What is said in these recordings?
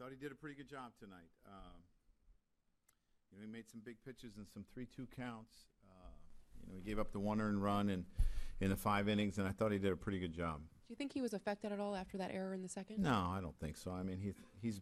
thought he did a pretty good job tonight. He made some big pitches and some 3-2 counts. He gave up the 1 earned run in the 5 innings, and I thought he did a pretty good job. Do you think he was affected at all after that error in the second? No, I don't think so. I mean, he's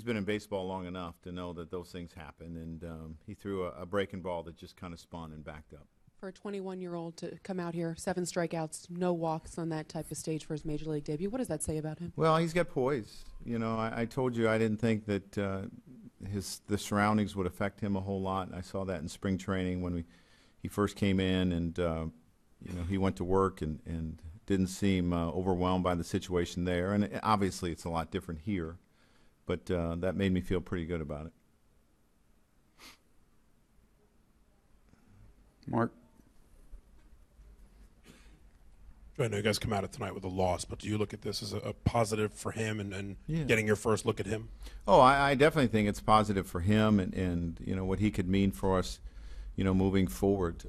been in baseball long enough to know that those things happen, and he threw a breaking ball that just kind of spun and backed up. For a 21-year-old to come out here, 7 strikeouts, no walks on that type of stage for his major league debut, what does that say about him? Well, he's got poise. I told you I didn't think that the surroundings would affect him a whole lot. I saw that in spring training when he first came in, and he went to work and didn't seem overwhelmed by the situation there. And obviously it's a lot different here, but that made me feel pretty good about it. Mark? I know you guys come out of tonight with a loss, but do you look at this as a positive for him and Yeah. getting your first look at him? Oh, I definitely think it's positive for him and what he could mean for us, moving forward.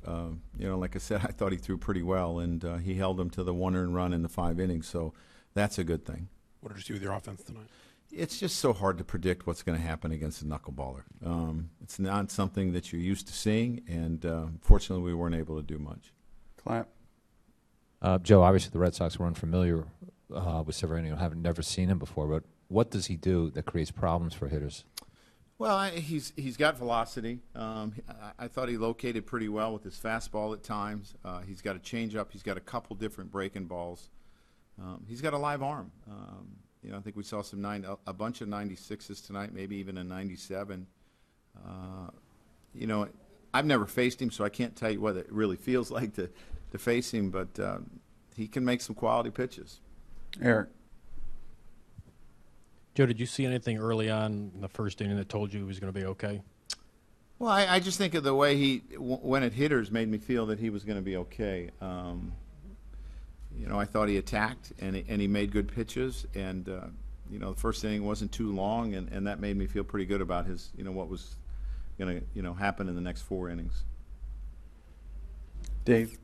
Like I said, I thought he threw pretty well, and he held them to the 1 earned run in the 5 innings, so that's a good thing. What did you see with your offense tonight? It's just so hard to predict what's going to happen against a knuckleballer. It's not something that you're used to seeing, and fortunately we weren't able to do much. Clap. Joe, obviously the Red Sox were unfamiliar with Severino. Haven't never seen him before, but what does he do that creates problems for hitters? Well, he's got velocity. I thought he located pretty well with his fastball at times. He's got a changeup. He's got a couple different breaking balls. He's got a live arm. I think we saw a bunch of 96s tonight, maybe even a 97. I've never faced him, so I can't tell you what it really feels like to face him, but he can make some quality pitches. Eric? Joe, did you see anything early on in the first inning that told you he was going to be okay? Well, I just think of the way he went at hitters made me feel that he was going to be okay. I thought he attacked and he made good pitches, and the first inning wasn't too long, and that made me feel pretty good about his what was going to happen in the next 4 innings. Dave?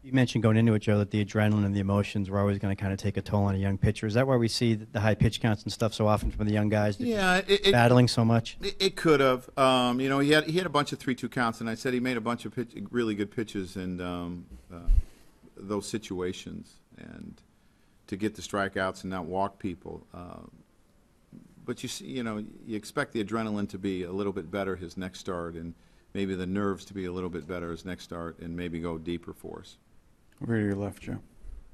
You mentioned going into it, Joe, that the adrenaline and the emotions were always going to kind of take a toll on a young pitcher. Is that why we see the high pitch counts and stuff so often from the young guys? Yeah, battling so much. It could have. He had a bunch of 3-2 counts, and I said he made a bunch of really good pitches in those situations, and to get the strikeouts and not walk people. But you expect the adrenaline to be a little bit better his next start, and maybe the nerves to be a little bit better his next start, and maybe go deeper for us. Over to your left, Joe.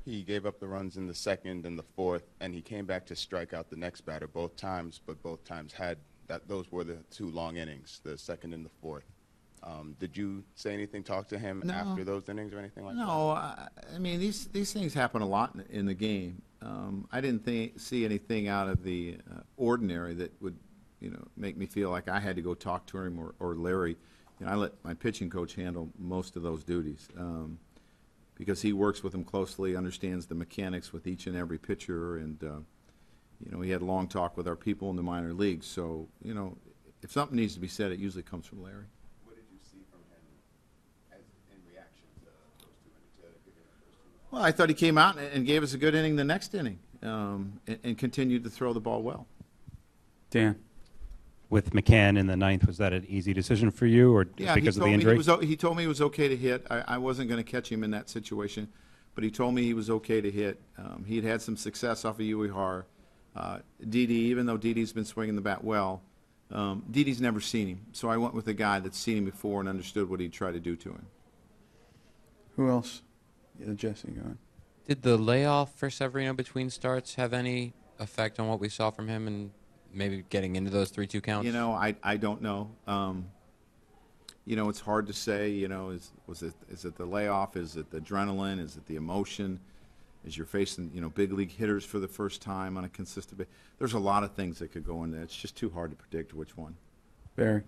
He gave up the runs in the 2nd and the 4th, and he came back to strike out the next batter both times, but both times those were the 2 long innings, the 2nd and the 4th. Did you say anything, talk to him after those innings or anything like that? No, I mean, these things happen a lot in the game. I didn't see anything out of the ordinary that would, make me feel like I had to go talk to him or Larry. I let my pitching coach handle most of those duties because he works with them closely, understands the mechanics with each and every pitcher, and he had long talk with our people in the minor leagues. So, if something needs to be said, it usually comes from Larry. What did you see from him in reaction to those 2 innings? Well, I thought he came out and gave us a good inning the next inning, and continued to throw the ball well. Dan? With McCann in the 9th, was that an easy decision for you, or because of the injury? He told me he was okay to hit. I wasn't going to catch him in that situation, but he told me he was okay to hit. He'd had some success off of Uehara. Didi, even though Didi's been swinging the bat well, Didi's never seen him. So I went with a guy that's seen him before and understood what he'd try to do to him. Who else? Yeah, Jesse, go ahead. Did the layoff for Severino between starts have any effect on what we saw from him and maybe getting into those 3-2 counts? I don't know. It's hard to say. Is it the layoff? Is it the adrenaline? Is it the emotion? As you're facing big league hitters for the first time on a consistent basis? There's a lot of things that could go in there. It's just too hard to predict which one. Barry?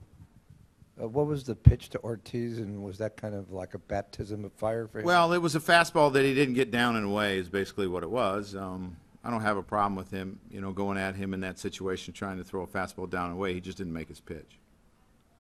What was the pitch to Ortiz, and was that kind of like a baptism of fire for him? Well, it was a fastball that he didn't get down and away is basically what it was. I don't have a problem with him, going at him in that situation, trying to throw a fastball down and away. He just didn't make his pitch.